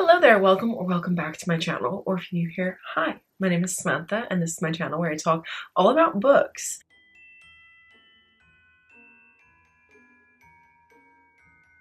Hello there, welcome or welcome back to my channel, or if you're new here, hi, my name is Samantha and this is my channel where I talk all about books.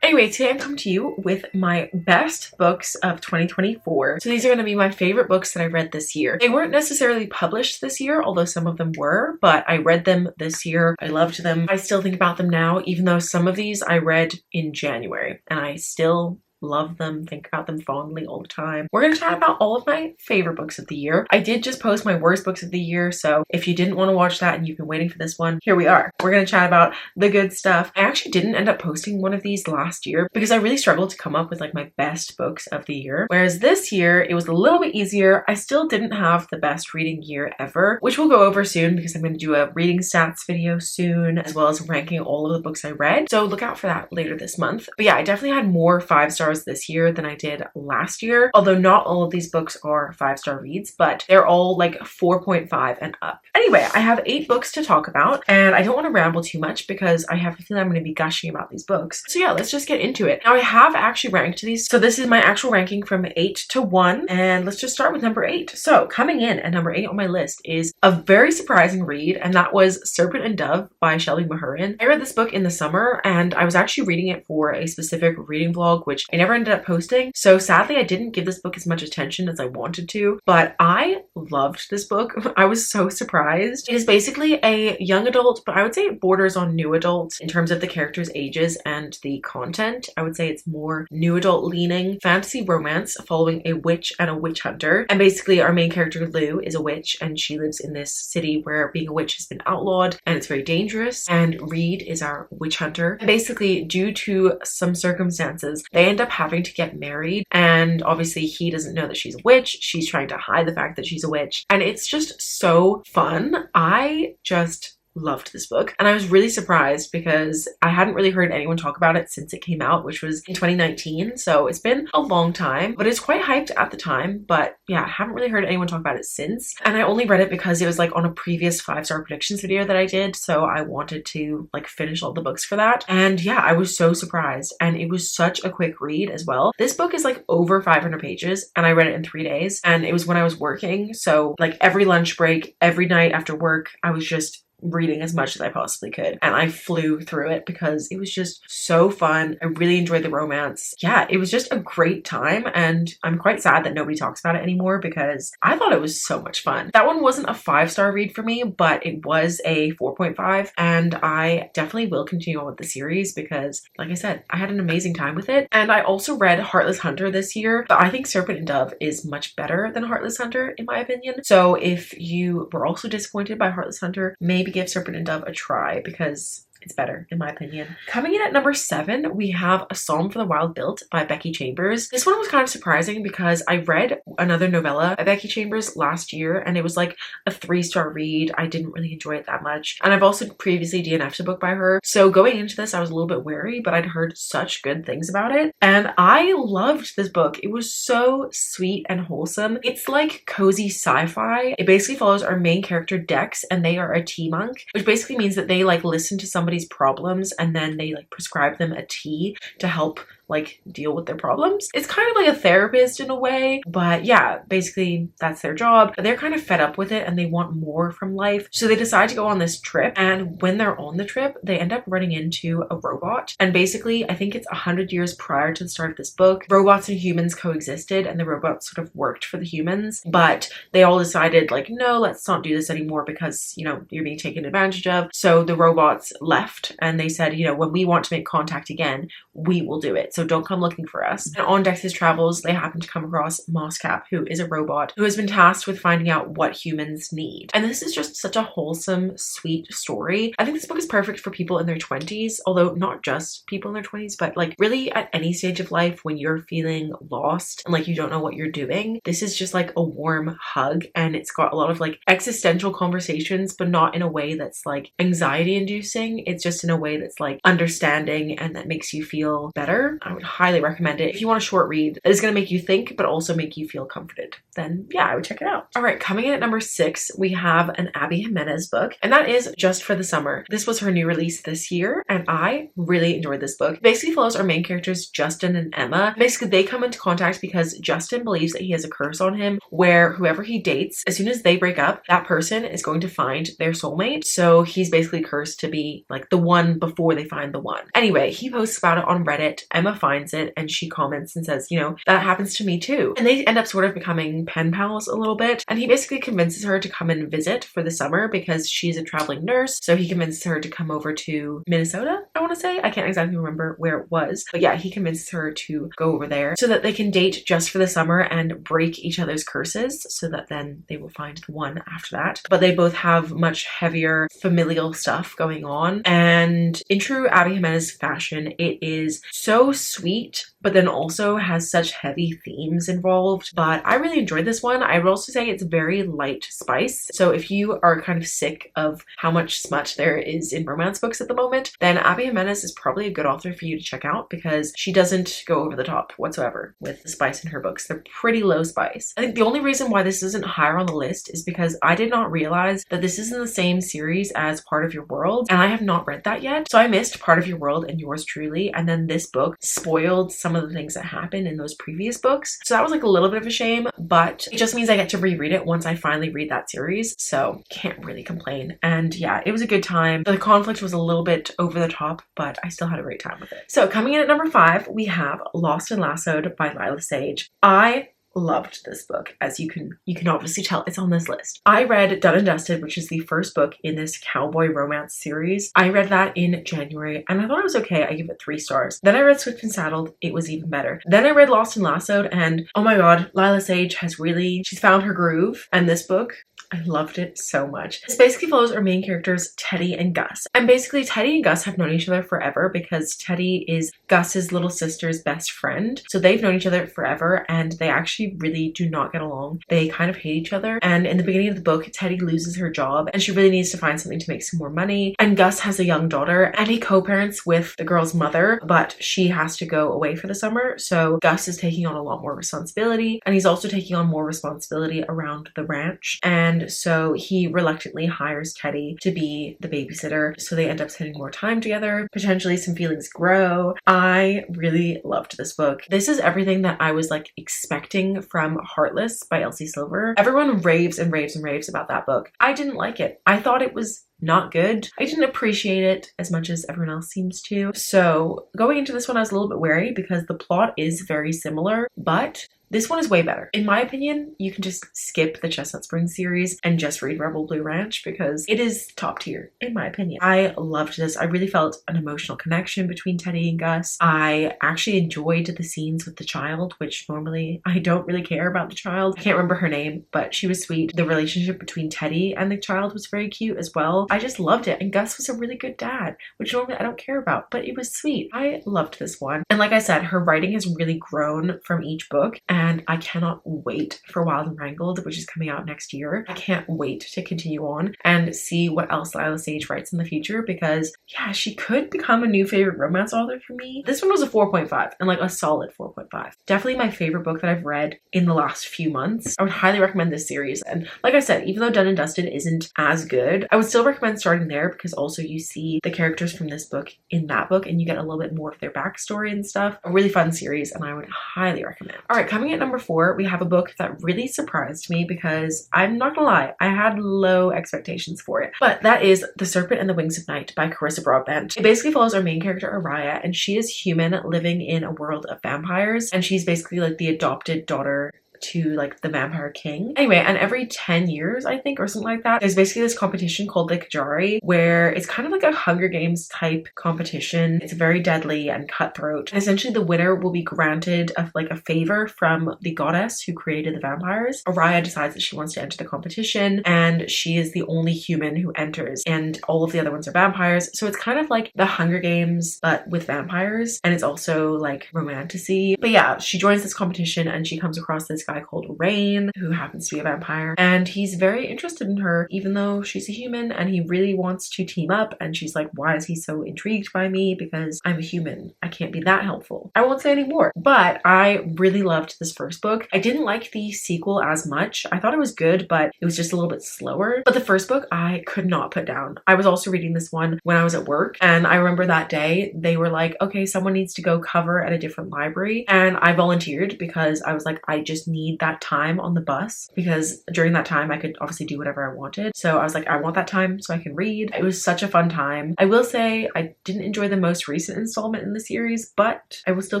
Anyway, today I'm coming to you with my best books of 2024. So these are going to be my favorite books that I read this year. They weren't necessarily published this year, although some of them were, but I read them this year. I loved them. I still think about them now, even though some of these I read in January and I still love them, think about them fondly all the time. We're going to chat about all of my favorite books of the year. I did just post my worst books of the year, so if you didn't want to watch that and you've been waiting for this one, here we are. We're going to chat about the good stuff. I actually didn't end up posting one of these last year because I really struggled to come up with like my best books of the year. Whereas this year, it was a little bit easier. I still didn't have the best reading year ever, which we'll go over soon because I'm going to do a reading stats video soon, as well as ranking all of the books I read. So look out for that later this month. But yeah, I definitely had more 5 stars this year than I did last year, although not all of these books are 5-star reads, but they're all like 4.5 and up. Anyway, I have 8 books to talk about and I don't want to ramble too much because I have a feeling I'm going to be gushing about these books. So yeah, let's just get into it. Now I have actually ranked these. So this is my actual ranking from 8 to 1 and let's just start with number 8. So coming in at number 8 on my list is a very surprising read, and that was Serpent and Dove by Shelby Mahurin. I read this book in the summer and I was actually reading it for a specific reading vlog, which I never ended up posting. So sadly, I didn't give this book as much attention as I wanted to, but I loved this book. I was so surprised. It is basically a young adult, but I would say it borders on new adult in terms of the characters' ages and the content. I would say it's more new adult leaning fantasy romance following a witch and a witch hunter. And basically our main character Lou is a witch and she lives in this city where being a witch has been outlawed and it's very dangerous. And Reed is our witch hunter. And basically, due to some circumstances, they end up having to get married, and obviously he doesn't know that she's a witch. She's trying to hide the fact that she's a witch, and it's just so fun. I just loved this book and I was really surprised because I hadn't really heard anyone talk about it since it came out, which was in 2019, so it's been a long time, but it's quite hyped at the time. But yeah, I haven't really heard anyone talk about it since, and I only read it because it was like on a previous 5-star predictions video that I did, so I wanted to like finish all the books for that. And yeah, I was so surprised, and it was such a quick read as well. This book is like over 500 pages and I read it in 3 days, and it was when I was working, so like every lunch break, every night after work, I was just reading as much as I possibly could, and I flew through it because it was just so fun. I really enjoyed the romance. Yeah, it was just a great time, and I'm quite sad that nobody talks about it anymore because I thought it was so much fun. That one wasn't a 5-star read for me, but it was a 4.5, and I definitely will continue on with the series because, like I said, I had an amazing time with it. And I also read Heartless Hunter this year, but I think Serpent and Dove is much better than Heartless Hunter in my opinion. So if you were also disappointed by Heartless Hunter, maybe give Serpent and Dove a try because it's better in my opinion. Coming in at number 7, we have A Psalm for the Wild Built by Becky Chambers. This one was kind of surprising because I read another novella by Becky Chambers last year and it was like a 3-star read. I didn't really enjoy it that much, and I've also previously DNF'd a book by her, so going into this I was a little bit wary, but I'd heard such good things about it and I loved this book. It was so sweet and wholesome. It's like cozy sci-fi. It basically follows our main character Dex, and they are a tea monk, which basically means that they like listen to somebody's problems and then they like prescribe them a tea to help like deal with their problems. It's kind of like a therapist in a way, but yeah, basically that's their job. But they're kind of fed up with it and they want more from life, so they decide to go on this trip. And when they're on the trip, they end up running into a robot, and basically I think it's 100 years prior to the start of this book, robots and humans coexisted and the robots sort of worked for the humans, but they all decided like, no, let's not do this anymore because, you know, you're being taken advantage of. So the robots left and they said, you know, when we want to make contact again, we will do it, so don't come looking for us. And on Dex's travels, they happen to come across Mosscap, who is a robot who has been tasked with finding out what humans need. And this is just such a wholesome, sweet story. I think this book is perfect for people in their 20s, although not just people in their 20s, but like really at any stage of life when you're feeling lost and like you don't know what you're doing. This is just like a warm hug, and it's got a lot of like existential conversations, but not in a way that's like anxiety inducing. It's just in a way that's like understanding and that makes you feel better. I would highly recommend it. If you want a short read that is going to make you think but also make you feel comforted, then yeah, I would check it out. All right, coming in at number 6, we have an Abby Jimenez book, and that is Just for the Summer. This was her new release this year, and I really enjoyed this book. It basically follows our main characters, Justin and Emma. Basically, they come into contact because Justin believes that he has a curse on him where whoever he dates, as soon as they break up, that person is going to find their soulmate. So he's basically cursed to be like the one before they find the one. Anyway, he posts about it on Reddit. Emma finds it and she comments and says, you know, that happens to me too. And they end up sort of becoming pen pals a little bit. And he basically convinces her to come and visit for the summer because she's a traveling nurse. So he convinces her to come over to Minnesota, I want to say. I can't exactly remember where it was. But yeah, he convinces her to go over there so that they can date just for the summer and break each other's curses so that then they will find the one after that. But they both have much heavier familial stuff going on. And in true Abby Jimenez fashion, it is so sweet, but then also has such heavy themes involved. But I really enjoyed this one. I would also say it's very light spice. So if you are kind of sick of how much smut there is in romance books at the moment, then Abby Jimenez is probably a good author for you to check out because she doesn't go over the top whatsoever with the spice in her books. They're pretty low spice. I think the only reason why this isn't higher on the list is because I did not realize that this is in the same series as Part of Your World, and I have not read that yet. So I missed Part of Your World and Yours Truly, and then this book spoiled some of the things that happened in those previous books. So that was like a little bit of a shame, but it just means I get to reread it once I finally read that series. So can't really complain. And yeah, it was a good time. The conflict was a little bit over the top, but I still had a great time with it. So coming in at number 5, we have Lost and Lassoed by Lila Sage. I loved this book. As you can obviously tell, it's on this list. I read Done and Dusted, which is the first book in this cowboy romance series. I read that in January and I thought it was okay. I give it 3 stars. Then I read Swift and Saddled. It was even better. Then I read Lost and Lassoed, and oh my god, Lila Sage has she's found her groove. And this book, I loved it so much. This basically follows our main characters, Teddy and Gus. And basically Teddy and Gus have known each other forever because Teddy is Gus's little sister's best friend. So they've known each other forever and they actually really do not get along. They kind of hate each other. And in the beginning of the book, Teddy loses her job and she really needs to find something to make some more money. And Gus has a young daughter and he co-parents with the girl's mother, but she has to go away for the summer. So Gus is taking on a lot more responsibility, and he's also taking on more responsibility around the ranch. And so he reluctantly hires Teddy to be the babysitter. So they end up spending more time together. Potentially some feelings grow. I really loved this book. This is everything that I was like expecting from Heartless by Elsie Silver. Everyone raves and raves and raves about that book. I didn't like it. I thought it was not good. I didn't appreciate it as much as everyone else seems to. So going into this one, I was a little bit wary because the plot is very similar, but this one is way better. In my opinion, you can just skip the Chestnut Springs series and just read Rebel Blue Ranch because it is top tier, in my opinion. I loved this. I really felt an emotional connection between Teddy and Gus. I actually enjoyed the scenes with the child, which normally I don't really care about the child. I can't remember her name, but she was sweet. The relationship between Teddy and the child was very cute as well. I just loved it. And Gus was a really good dad, which normally I don't care about, but it was sweet. I loved this one. And like I said, her writing has really grown from each book. And I cannot wait for Wild and Wrangled, which is coming out next year. I can't wait to continue on and see what else Lila Sage writes in the future because yeah, she could become a new favorite romance author for me. This one was a 4.5 and like a solid 4.5. Definitely my favorite book that I've read in the last few months. I would highly recommend this series. And like I said, even though Done and Dusted isn't as good, I would still recommend starting there because also you see the characters from this book in that book and you get a little bit more of their backstory and stuff. A really fun series and I would highly recommend. All right, coming at number 4, we have a book that really surprised me because I'm not gonna lie, I had low expectations for it. But that is The Serpent and the Wings of Night by Carissa Broadbent. It basically follows our main character Araya, and she is human living in a world of vampires, and she's basically like the adopted daughter to like the vampire king. Anyway, and every 10 years, I think, or something like that, there's basically this competition called the Kajari, where it's kind of like a Hunger Games type competition. It's very deadly and cutthroat. And essentially the winner will be granted a favor from the goddess who created the vampires. Araya decides that she wants to enter the competition, and she is the only human who enters, and all of the other ones are vampires. So it's kind of like the Hunger Games, but with vampires, and it's also like romantasy. But yeah, she joins this competition and she comes across this guy called Rain, who happens to be a vampire, and he's very interested in her even though she's a human, and he really wants to team up. And she's like, why is he so intrigued by me? Because I'm a human, I can't be that helpful. I won't say any more, but I really loved this first book. I didn't like the sequel as much. I thought it was good, but it was just a little bit slower. But the first book I could not put down. I was also reading this one when I was at work, and I remember that day they were like, okay, someone needs to go cover at a different library, and I volunteered because I was like, I just need that time on the bus, because during that time I could obviously do whatever I wanted. So I was like, I want that time so I can read. It was such a fun time. I will say I didn't enjoy the most recent installment in the series, but I will still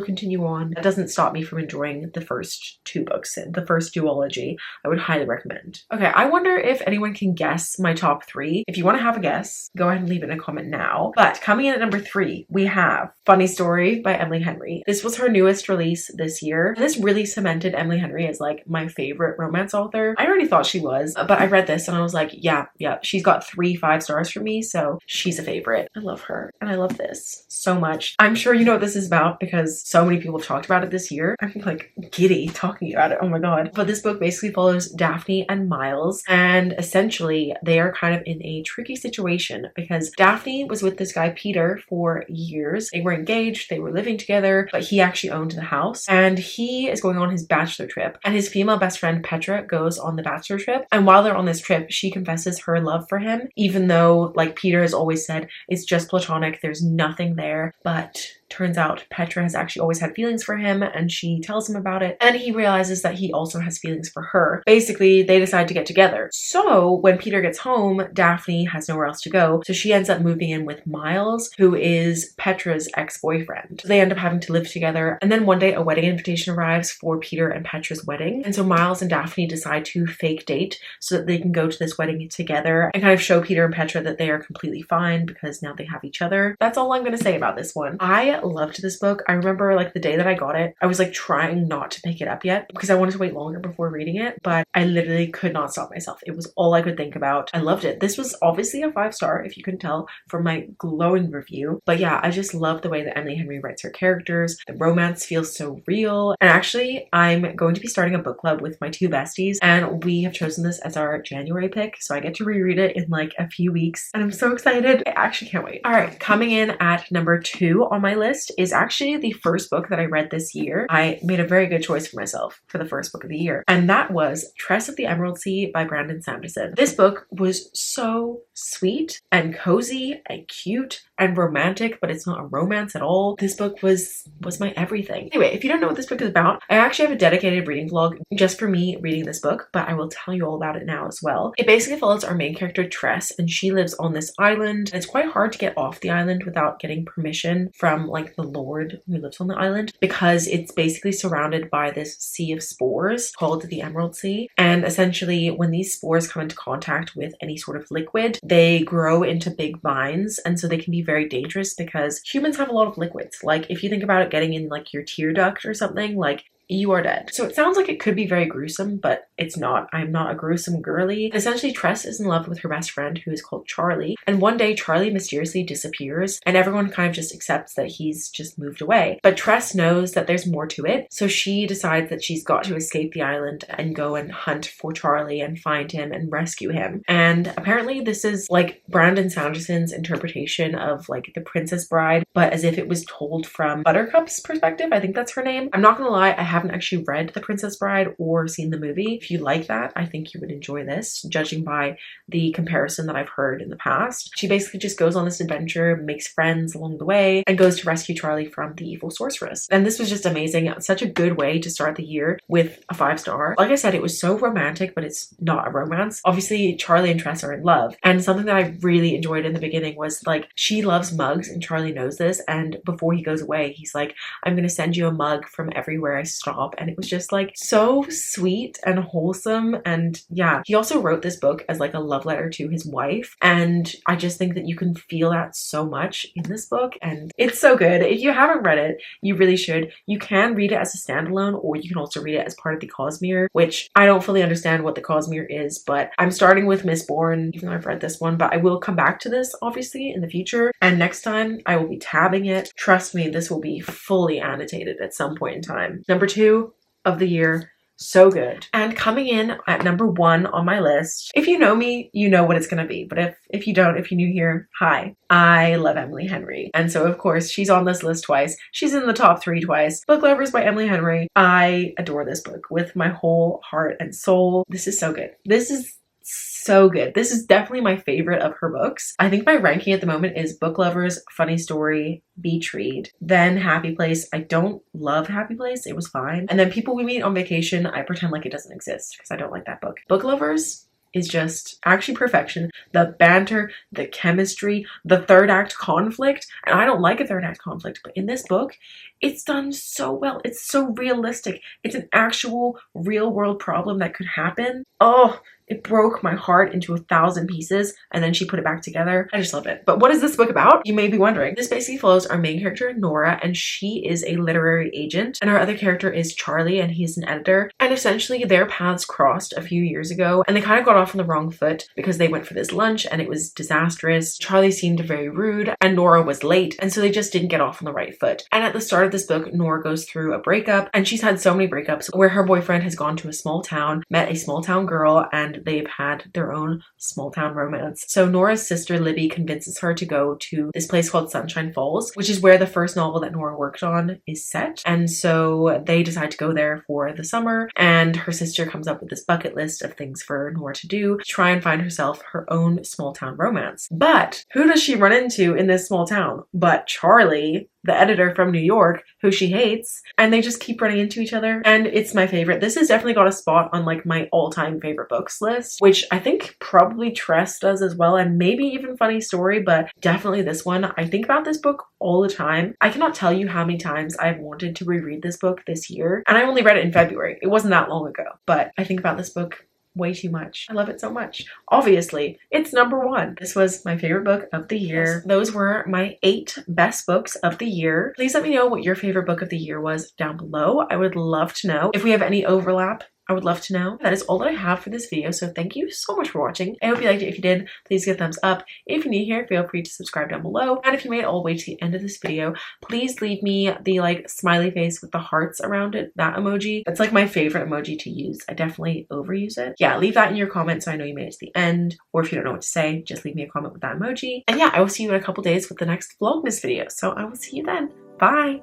continue on. That doesn't stop me from enjoying the first two books, the first duology. I would highly recommend. Okay, I wonder if anyone can guess my top three. If you want to have a guess, go ahead and leave it in a comment now. But coming in at number 3, we have Funny Story by Emily Henry. This was her newest release this year. And this really cemented Emily Henry as like my favorite romance author. I already thought she was, but I read this and I was like, yeah, she's got 3 5-stars for me, so she's a favorite. I love her and I love this so much. I'm sure you know what this is about because so many people have talked about it this year. I'm like giddy talking about it. Oh my god. But this book basically follows Daphne and Miles, and essentially they are kind of in a tricky situation because Daphne was with this guy Peter for years. They were engaged, they were living together, but he actually owned the house, and he is going on his bachelor trip, and his female best friend Petra goes on the bachelor trip. And while they're on this trip, she confesses her love for him, even though like Peter has always said it's just platonic, there's nothing there. But turns out Petra has actually always had feelings for him, and she tells him about it, and he realizes that he also has feelings for her. Basically, they decide to get together. So when Peter gets home, Daphne has nowhere else to go, so she ends up moving in with Miles, who is Petra's ex-boyfriend. So they end up having to live together, and then one day a wedding invitation arrives for Peter and Petra's wedding, and so Miles and Daphne decide to fake date so that they can go to this wedding together and kind of show Peter and Petra that they are completely fine because now they have each other. That's all I'm gonna say about this one. I loved this book. I remember like the day that I got it, I was like trying not to pick it up yet because I wanted to wait longer before reading it, but I literally could not stop myself. It was all I could think about. I loved it. This was obviously a 5-star, if you couldn't tell from my glowing review. But yeah, I just love the way that Emily Henry writes her characters. The romance feels so real. And actually, I'm going to be starting a book club with my 2 besties, and we have chosen this as our January pick, so I get to reread it in like a few weeks, and I'm so excited. I actually can't wait. All right, coming in at number 2 on my list is actually the first book that I read this year. I made a very good choice for myself for the first book of the year, and that was Tress of the Emerald Sea by Brandon Sanderson. This book was so sweet and cozy and cute and romantic, but it's not a romance at all. This book was my everything. Anyway, if you don't know what this book is about, I actually have a dedicated reading vlog just for me reading this book, but I will tell you all about it now as well. It basically follows our main character Tress, and she lives on this island. It's quite hard to get off the island without getting permission from like the lord who lives on the island, because it's basically surrounded by this sea of spores called the Emerald Sea. And essentially when these spores come into contact with any sort of liquid, they grow into big vines, and so they can be very dangerous because humans have a lot of liquids. Like if you think about it getting in like your tear duct or something, like you are dead. So it sounds like it could be very gruesome, but it's not. I'm not a gruesome girly. Essentially, Tress is in love with her best friend, who is called Charlie. And one day Charlie mysteriously disappears, and everyone kind of just accepts that he's just moved away. But Tress knows that there's more to it, so she decides that she's got to escape the island and go and hunt for Charlie and find him and rescue him. And apparently this is like Brandon Sanderson's interpretation of like The Princess Bride, but as if it was told from Buttercup's perspective. I think that's her name. I'm not gonna lie, I haven't actually read The Princess Bride or seen the movie. If you like that, I think you would enjoy this, judging by the comparison that I've heard in the past. She basically just goes on this adventure, makes friends along the way, and goes to rescue Charlie from the evil sorceress. And this was just amazing. Such a good way to start the year with a 5-star. Like I said, it was so romantic, but it's not a romance. Obviously, Charlie and Tress are in love. And something that I really enjoyed in the beginning was like, she loves mugs and Charlie knows this. And before he goes away, he's like, I'm going to send you a mug from everywhere I stop. And it was just like so sweet and wholesome. And yeah, he also wrote this book as like a love letter to his wife, and I just think that you can feel that so much in this book, and it's so good. If you haven't read it, you really should. You can read it as a standalone, or you can also read it as part of the Cosmere, which I don't fully understand what the Cosmere is, but I'm starting with Mistborn, even though I've read this one. But I will come back to this obviously in the future, and next time I will be tabbing it. Trust me, this will be fully annotated at some point in time. Number 2 of the year, So good. And coming in at number 1 on my list, if you know me, you know what it's gonna be. But if you don't, if you're new here, hi. I love Emily Henry. And so of course she's on this list twice. She's in the top 3 twice. Book Lovers by Emily Henry. I adore this book with my whole heart and soul. This is so good. This is so good. This is definitely my favorite of her books. I think my ranking at the moment is Book Lovers, Funny Story, Beach Read, then Happy Place. I don't love Happy Place. It was fine. And then People We Meet on Vacation. I pretend like it doesn't exist because I don't like that book. Book Lovers is just actually perfection. The banter, the chemistry, the third act conflict. And I don't like a third act conflict, but in this book, it's done so well. It's so realistic. It's an actual real world problem that could happen. Oh, it broke my heart into 1,000 pieces, and then she put it back together. I just love it. But what is this book about? You may be wondering. This basically follows our main character, Nora, and she is a literary agent, and our other character is Charlie, and he's an editor. And essentially their paths crossed a few years ago, and they kind of got off on the wrong foot because they went for this lunch and it was disastrous. Charlie seemed very rude and Nora was late, and so they just didn't get off on the right foot. And at the start of this book, Nora goes through a breakup, and she's had so many breakups where her boyfriend has gone to a small town, met a small town girl, and they've had their own small town romance. So Nora's sister Libby convinces her to go to this place called Sunshine Falls, which is where the first novel that Nora worked on is set. And so they decide to go there for the summer, and her sister comes up with this bucket list of things for Nora to do to try and find herself her own small town romance. But who does she run into in this small town but Charlie, the editor from New York, who she hates, and they just keep running into each other. And it's my favorite. This has definitely got a spot on like my all-time favorite books list, which I think probably Tress does as well, and maybe even Funny Story, but definitely this one. I think about this book all the time. I cannot tell you how many times I've wanted to reread this book this year, and I only read it in February. It wasn't that long ago, but I think about this book way too much. I love it so much. Obviously, it's number 1. This was my favorite book of the year. Yes, those were my 8 best books of the year. Please let me know what your favorite book of the year was down below. I would love to know. If we have any overlap, I would love to know. That is all that I have for this video, so thank you so much for watching. I hope you liked it. If you did, please give a thumbs up. If you're new here, feel free to subscribe down below. And if you made it all the way to the end of this video, please leave me the like smiley face with the hearts around it, that emoji. It's like my favorite emoji to use. I definitely overuse it. Yeah, leave that in your comments so I know you made it to the end. Or if you don't know what to say, just leave me a comment with that emoji. And yeah, I will see you in a couple days with the next Vlogmas video. So I will see you then. Bye!